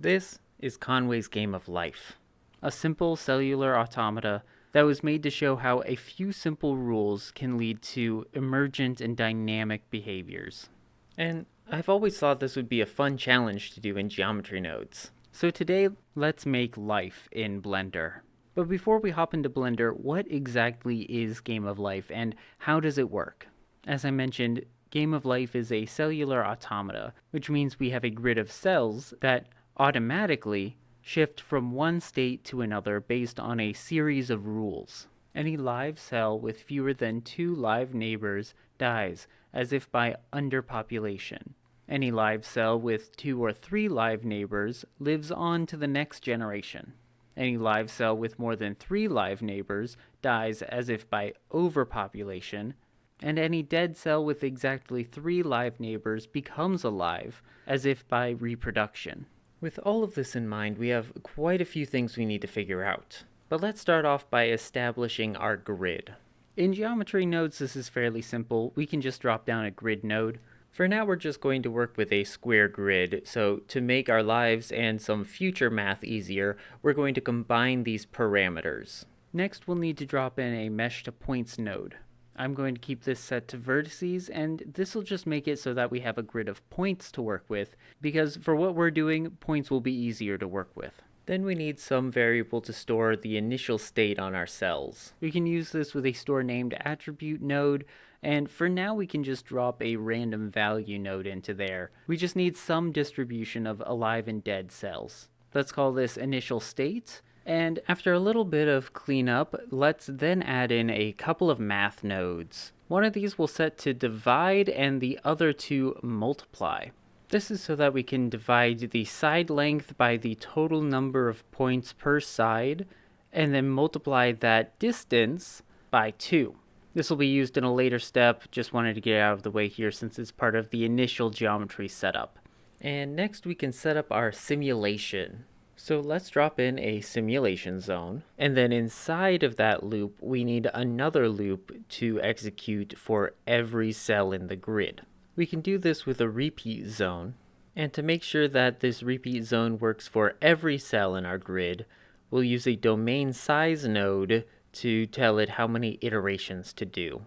This is Conway's Game of Life, a simple cellular automata that was made to show how a few simple rules can lead to emergent and dynamic behaviors. And I've always thought this would be a fun challenge to do in geometry nodes. So today, let's make life in Blender. But before we hop into Blender, what exactly is Game of Life and how does it work? As I mentioned, Game of Life is a cellular automata, which means we have a grid of cells that automatically shift from one state to another based on a series of rules. Any live cell with fewer than 2 live neighbors dies, as if by underpopulation. Any live cell with 2 or 3 live neighbors lives on to the next generation. Any live cell with more than 3 live neighbors dies as if by overpopulation, and any dead cell with exactly 3 live neighbors becomes alive, as if by reproduction. With all of this in mind, we have quite a few things we need to figure out. But let's start off by establishing our grid. In geometry nodes, this is fairly simple. We can just drop down a grid node. For now, we're just going to work with a square grid, so to make our lives and some future math easier, we're going to combine these parameters. Next, we'll need to drop in a mesh to points node. I'm going to keep this set to vertices, and this will just make it so that we have a grid of points to work with, because for what we're doing, points will be easier to work with. Then we need some variable to store the initial state on our cells. We can use this with a store named attribute node, and for now we can just drop a random value node into there. We just need some distribution of alive and dead cells. Let's call this initial state. And after a little bit of cleanup, let's then add in a couple of math nodes. One of these will set to divide and the other to multiply. This is so that we can divide the side length by the total number of points per side, and then multiply that distance by 2. This will be used in a later step, just wanted to get it out of the way here since it's part of the initial geometry setup. And next we can set up our simulation. So let's drop in a simulation zone, and then inside of that loop, we need another loop to execute for every cell in the grid. We can do this with a repeat zone, and to make sure that this repeat zone works for every cell in our grid, we'll use a domain size node to tell it how many iterations to do.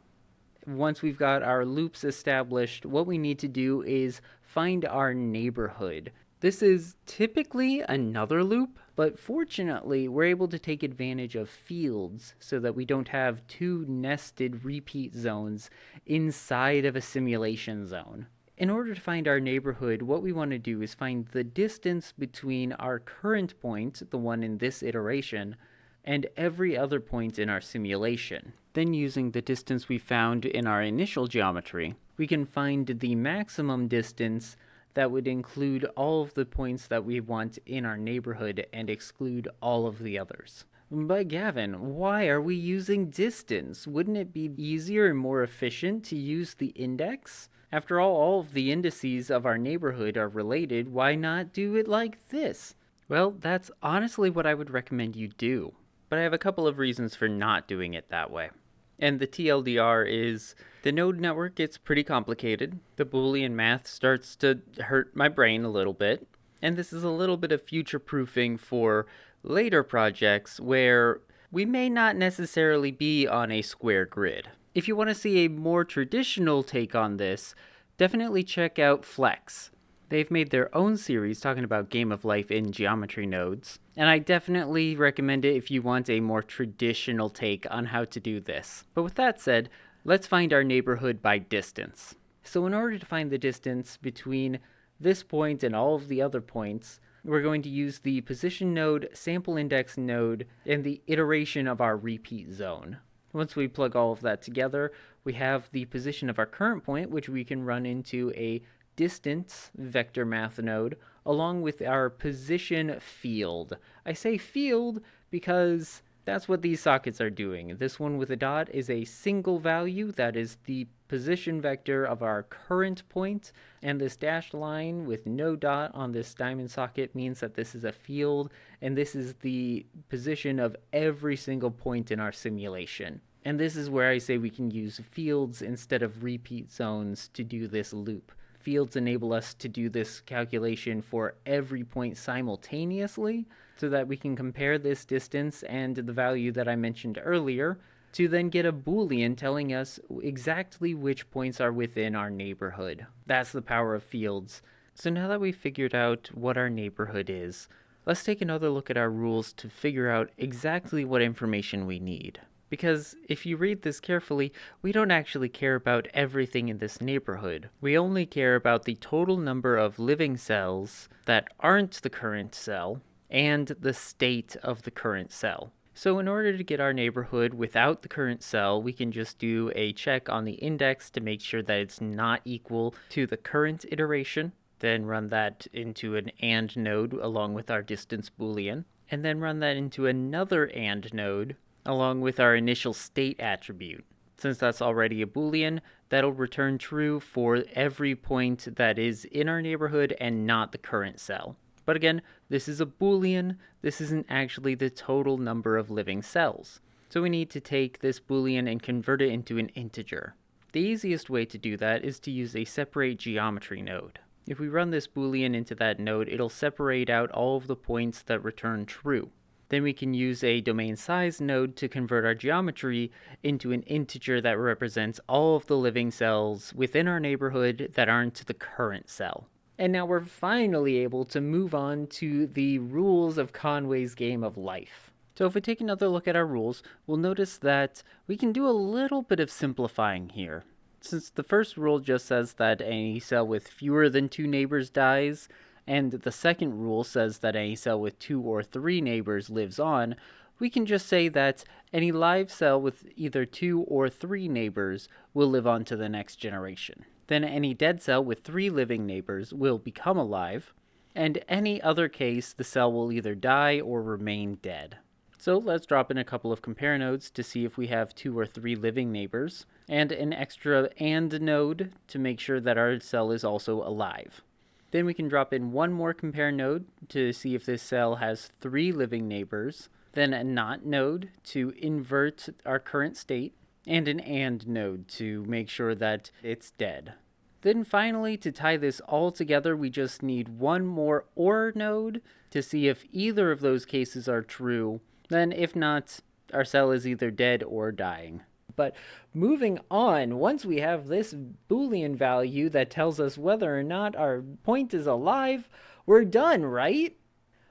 Once we've got our loops established, what we need to do is find our neighborhood. This is typically another loop, but fortunately we're able to take advantage of fields so that we don't have 2 nested repeat zones inside of a simulation zone. In order to find our neighborhood, what we want to do is find the distance between our current point, the one in this iteration, and every other point in our simulation. Then using the distance we found in our initial geometry, we can find the maximum distance that would include all of the points that we want in our neighborhood and exclude all of the others. But Gavin, why are we using distance? Wouldn't it be easier and more efficient to use the index? After all of the indices of our neighborhood are related, why not do it like this? Well, that's honestly what I would recommend you do. But I have a couple of reasons for not doing it that way. And the TLDR is, the node network gets pretty complicated. The Boolean math starts to hurt my brain a little bit. And this is a little bit of future proofing for later projects where we may not necessarily be on a square grid. If you want to see a more traditional take on this, definitely check out Flex. They've made their own series talking about Game of Life in geometry nodes, and I definitely recommend it if you want a more traditional take on how to do this. But with that said, let's find our neighborhood by distance. So in order to find the distance between this point and all of the other points, we're going to use the position node, sample index node, and the iteration of our repeat zone. Once we plug all of that together, we have the position of our current point, which we can run into a distance vector math node along with our position field. I say field because that's what these sockets are doing. This one with a dot is a single value, that is the position vector of our current point, and this dashed line with no dot on this diamond socket means that this is a field, and this is the position of every single point in our simulation. And this is where I say we can use fields instead of repeat zones to do this loop. fields enable us to do this calculation for every point simultaneously, so that we can compare this distance and the value that I mentioned earlier to then get a Boolean telling us exactly which points are within our neighborhood. That's the power of fields. So now that we've figured out what our neighborhood is, let's take another look at our rules to figure out exactly what information we need. Because if you read this carefully, we don't actually care about everything in this neighborhood. We only care about the total number of living cells that aren't the current cell and the state of the current cell. So in order to get our neighborhood without the current cell, we can just do a check on the index to make sure that it's not equal to the current iteration, then run that into an AND node along with our distance Boolean, and then run that into another AND node along with our initial state attribute. Since that's already a Boolean, that'll return true for every point that is in our neighborhood and not the current cell. But again, this is a Boolean. This isn't actually the total number of living cells. So we need to take this Boolean and convert it into an integer. The easiest way to do that is to use a separate geometry node. If we run this Boolean into that node, it'll separate out all of the points that return true. Then we can use a domain size node to convert our geometry into an integer that represents all of the living cells within our neighborhood that aren't the current cell. And now we're finally able to move on to the rules of Conway's game of life. So if we take another look at our rules, we'll notice that we can do a little bit of simplifying here. Since the first rule just says that any cell with fewer than 2 neighbors dies, and the second rule says that any cell with 2 or 3 neighbors lives on, we can just say that any live cell with either 2 or 3 neighbors will live on to the next generation. Then any dead cell with 3 living neighbors will become alive, and any other case the cell will either die or remain dead. So let's drop in a couple of compare nodes to see if we have 2 or 3 living neighbors, and an extra AND node to make sure that our cell is also alive. Then we can drop in one more compare node to see if this cell has 3 living neighbors, then a NOT node to invert our current state, and an AND node to make sure that it's dead. Then finally, to tie this all together, we just need one more OR node to see if either of those cases are true. Then if not, our cell is either dead or dying. But moving on, once we have this Boolean value that tells us whether or not our point is alive, we're done, right?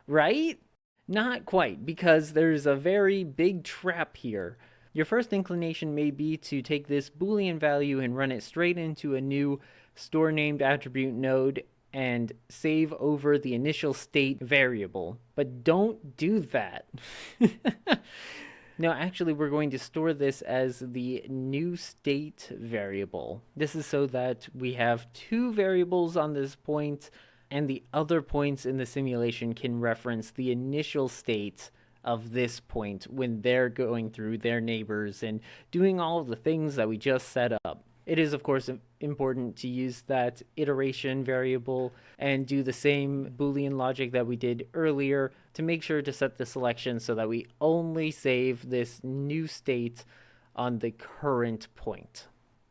Right? Not quite, because there's a very big trap here. Your first inclination may be to take this Boolean value and run it straight into a new store named attribute node and save over the initial state variable. But don't do that. No, actually, we're going to store this as the new state variable. This is so that we have 2 variables on this point, and the other points in the simulation can reference the initial state of this point when they're going through their neighbors and doing all of the things that we just set up. It is, of course, important to use that iteration variable and do the same Boolean logic that we did earlier to make sure to set the selection so that we only save this new state on the current point.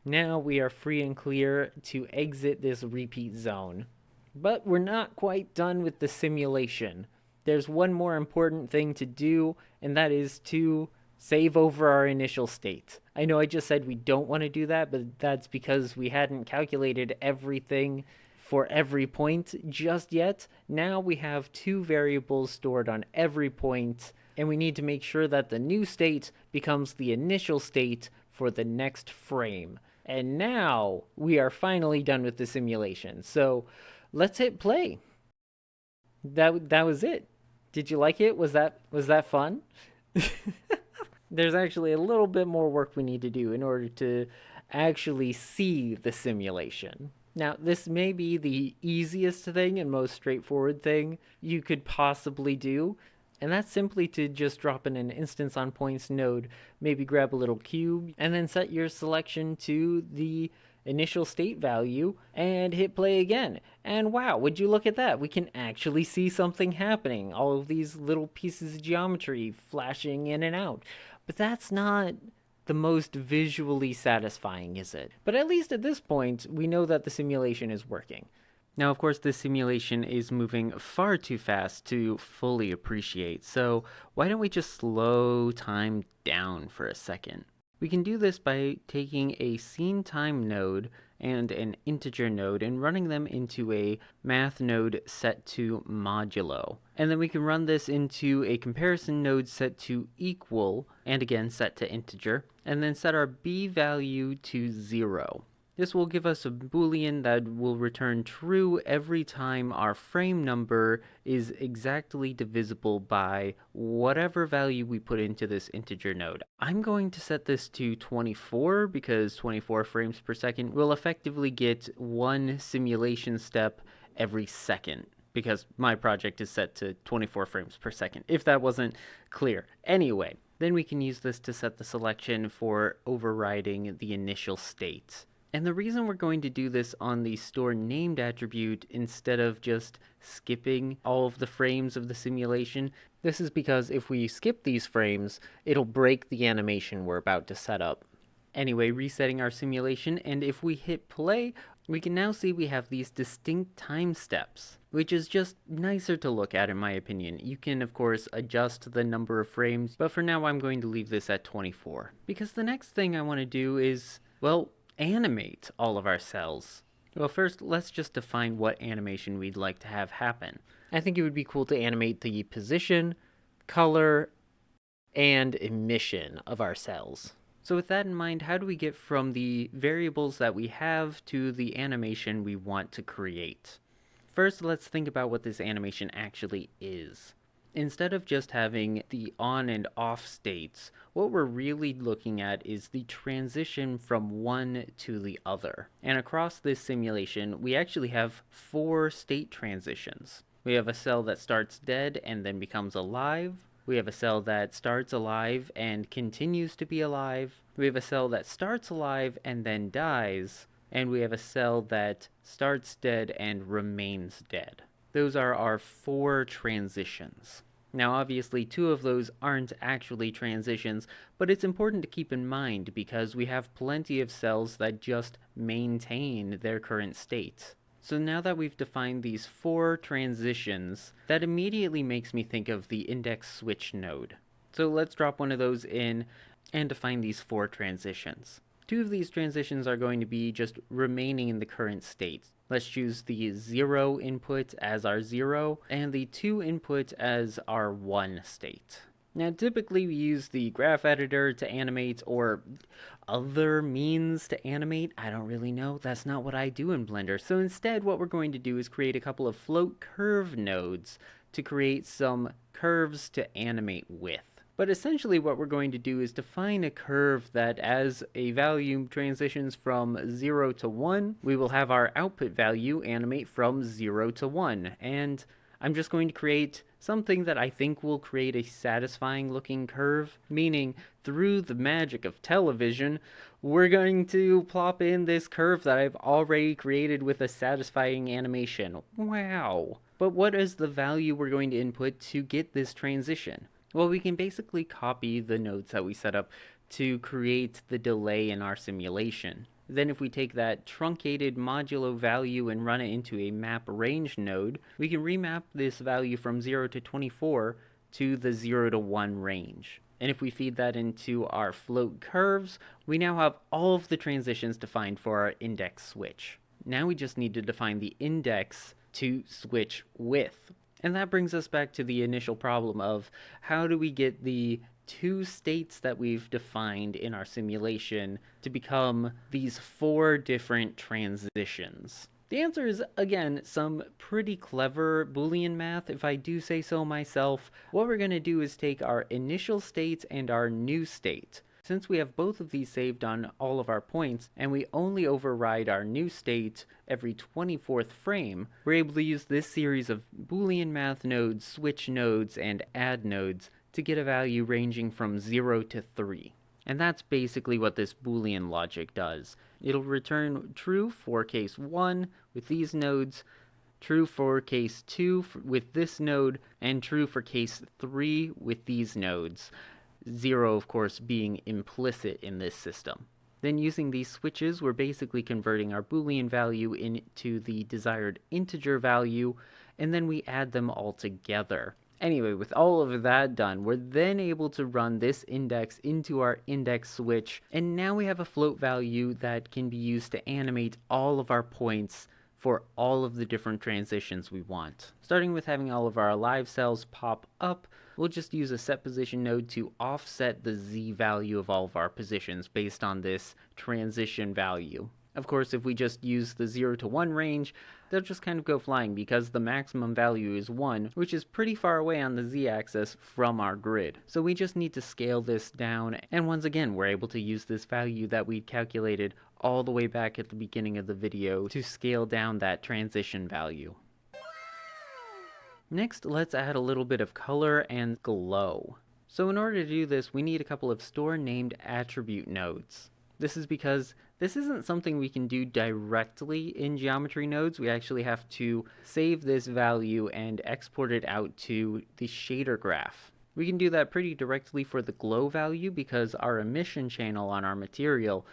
Now we are free and clear to exit this repeat zone. But we're not quite done with the simulation. There's one more important thing to do, and that is to save over our initial state. I know I just said we don't want to do that, but that's because we hadn't calculated everything for every point just yet. Now we have 2 variables stored on every point, and we need to make sure that the new state becomes the initial state for the next frame. And now we are finally done with the simulation. So let's hit play. That was it. Did you like it? Was that fun? There's actually a little bit more work we need to do in order to actually see the simulation. Now, this may be the easiest thing and most straightforward thing you could possibly do, and that's simply to just drop in an instance on points node, maybe grab a little cube, and then set your selection to the initial state value and hit play again. And wow, would you look at that? We can actually see something happening. All of these little pieces of geometry flashing in and out. But that's not the most visually satisfying, is it? But at least at this point, we know that the simulation is working. Now, of course, this simulation is moving far too fast to fully appreciate, so why don't we just slow time down for a second? We can do this by taking a scene time node and an integer node and running them into a math node set to modulo. And then we can run this into a comparison node set to equal, and again set to integer, and then set our b value to 0. This will give us a boolean that will return true every time our frame number is exactly divisible by whatever value we put into this integer node. I'm going to set this to 24 because 24 frames per second will effectively get one simulation step every second, because my project is set to 24 frames per second, if that wasn't clear. Anyway, then we can use this to set the selection for overriding the initial state. And the reason we're going to do this on the store named attribute instead of just skipping all of the frames of the simulation, this is because if we skip these frames, it'll break the animation we're about to set up. Anyway, resetting our simulation, and if we hit play, we can now see we have these distinct time steps, which is just nicer to look at in my opinion. You can of course adjust the number of frames, but for now I'm going to leave this at 24. Because the next thing I want to do is, well, animate all of our cells. Well, first, let's just define what animation we'd like to have happen. I think it would be cool to animate the position, color, and emission of our cells. So with that in mind, how do we get from the variables that we have to the animation we want to create? First, let's think about what this animation actually is. Instead of just having the on and off states, what we're really looking at is the transition from one to the other. And across this simulation, we actually have 4 state transitions. We have a cell that starts dead and then becomes alive. We have a cell that starts alive and continues to be alive. We have a cell that starts alive and then dies. And we have a cell that starts dead and remains dead. Those are our 4 transitions. Now obviously 2 of those aren't actually transitions, but it's important to keep in mind because we have plenty of cells that just maintain their current state. So now that we've defined these 4 transitions, that immediately makes me think of the index switch node. So let's drop one of those in and define these 4 transitions. 2 of these transitions are going to be just remaining in the current state. Let's choose the 0 input as our 0 and the 2 input as our 1 state. Now typically we use the graph editor to animate or other means to animate. I don't really know. That's not what I do in Blender. So instead what we're going to do is create a couple of float curve nodes to create some curves to animate with. But essentially what we're going to do is define a curve that as a value transitions from 0 to 1, we will have our output value animate from 0 to 1. And I'm just going to create something that I think will create a satisfying looking curve, meaning through the magic of television, we're going to plop in this curve that I've already created with a satisfying animation. Wow! But what is the value we're going to input to get this transition? Well, we can basically copy the nodes that we set up to create the delay in our simulation. Then if we take that truncated modulo value and run it into a map range node, we can remap this value from 0 to 24 to the 0 to 1 range. And if we feed that into our float curves, we now have all of the transitions defined for our index switch. Now we just need to define the index to switch with. And that brings us back to the initial problem of how do we get the 2 states that we've defined in our simulation to become these 4 different transitions? The answer is, again, some pretty clever Boolean math, if I do say so myself. What we're going to do is take our initial state and our new state. Since we have both of these saved on all of our points, and we only override our new state every 24th frame, we're able to use this series of Boolean math nodes, switch nodes, and add nodes to get a value ranging from 0 to 3. And that's basically what this Boolean logic does. It'll return true for case 1 with these nodes, true for case 2 with this node, and true for case 3 with these nodes. 0 of course being implicit in this system. Then using these switches, we're basically converting our Boolean value into the desired integer value, and then we add them all together. Anyway, with all of that done, we're then able to run this index into our index switch, and now we have a float value that can be used to animate all of our points for all of the different transitions we want. Starting with having all of our alive cells pop up, we'll just use a set position node to offset the z value of all of our positions based on this transition value. Of course, if we just use the 0 to 1 range, they'll just kind of go flying because the maximum value is 1, which is pretty far away on the z-axis from our grid. So we just need to scale this down, and once again, we're able to use this value that we calculated all the way back at the beginning of the video to scale down that transition value. Next, let's add a little bit of color and glow. So in order to do this, we need a couple of store named attribute nodes. This is because this isn't something we can do directly in geometry nodes. We actually have to save this value and export it out to the shader graph. We can do that pretty directly for the glow value because our emission channel on our material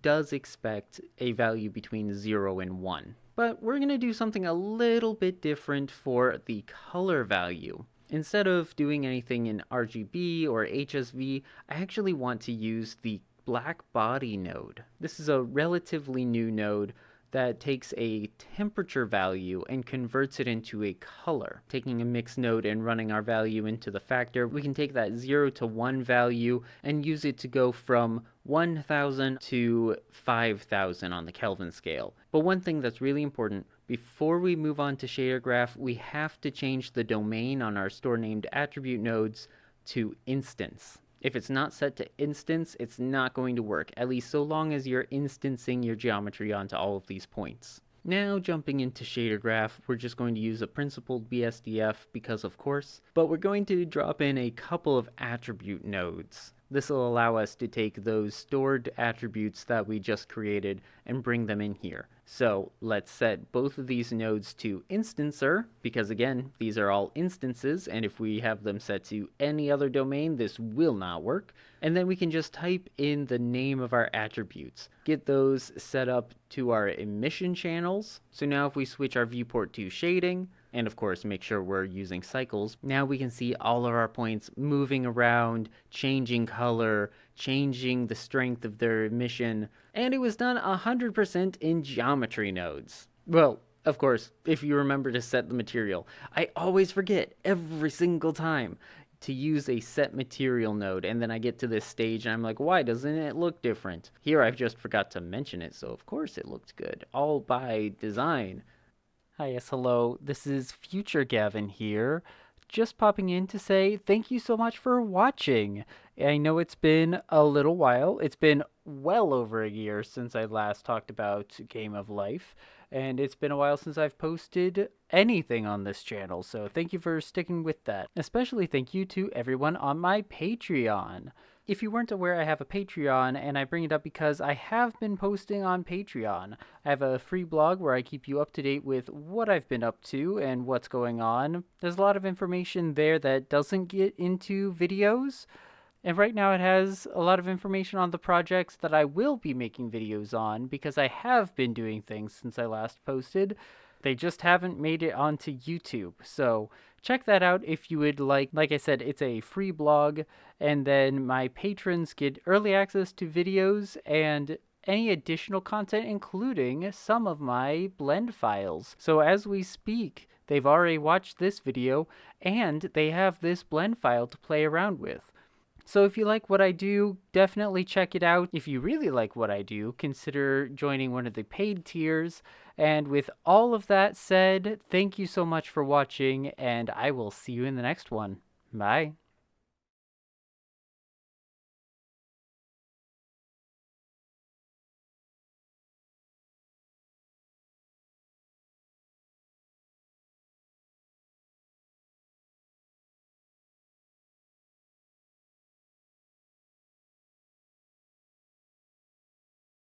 does expect a value between 0 and 1. But we're going to do something a little bit different for the color value. Instead of doing anything in RGB or HSV, I actually want to use the black body node. This is a relatively new node that takes a temperature value and converts it into a color. Taking a mixed node and running our value into the factor, we can take that 0 to 1 value and use it to go from 1000 to 5000 on the Kelvin scale. But one thing that's really important, before we move on to shader graph, we have to change the domain on our store named attribute nodes to instance. If it's not set to instance, it's not going to work, at least so long as you're instancing your geometry onto all of these points. Now jumping into shader graph, we're just going to use a principled BSDF because of course, but we're going to drop in a couple of attribute nodes. This will allow us to take those stored attributes that we just created and bring them in here. So let's set both of these nodes to instancer, because again, these are all instances, and if we have them set to any other domain, this will not work. And then we can just type in the name of our attributes. Get those set up to our emission channels. So now if we switch our viewport to shading, and of course make sure we're using cycles, now we can see all of our points moving around, changing color, changing the strength of their emission, and it was done 100% in geometry nodes. Well, of course, if you remember to set the material. I always forget every single time to use a set material node, and then I get to this stage and I'm like, why doesn't it look different? Here I've just forgot to mention it, so of course it looked good, all by design. Hi, yes, hello, this is Future Gavin here, just popping in to say thank you so much for watching. I know it's been a little while, it's been well over a year since I last talked about Game of Life, and it's been a while since I've posted anything on this channel, so thank you for sticking with that. Especially thank you to everyone on my Patreon. If you weren't aware, I have a Patreon, and I bring it up because I have been posting on Patreon. I have a free blog where I keep you up to date with what I've been up to and what's going on. There's a lot of information there that doesn't get into videos, and right now it has a lot of information on the projects that I will be making videos on because I have been doing things since I last posted. They just haven't made it onto YouTube, so check that out if you would like. Like I said, it's a free blog, and then my patrons get early access to videos and any additional content, including some of my blend files. So as we speak, they've already watched this video, and they have this blend file to play around with. So if you like what I do, definitely check it out. If you really like what I do, consider joining one of the paid tiers. And with all of that said, thank you so much for watching, and I will see you in the next one. Bye.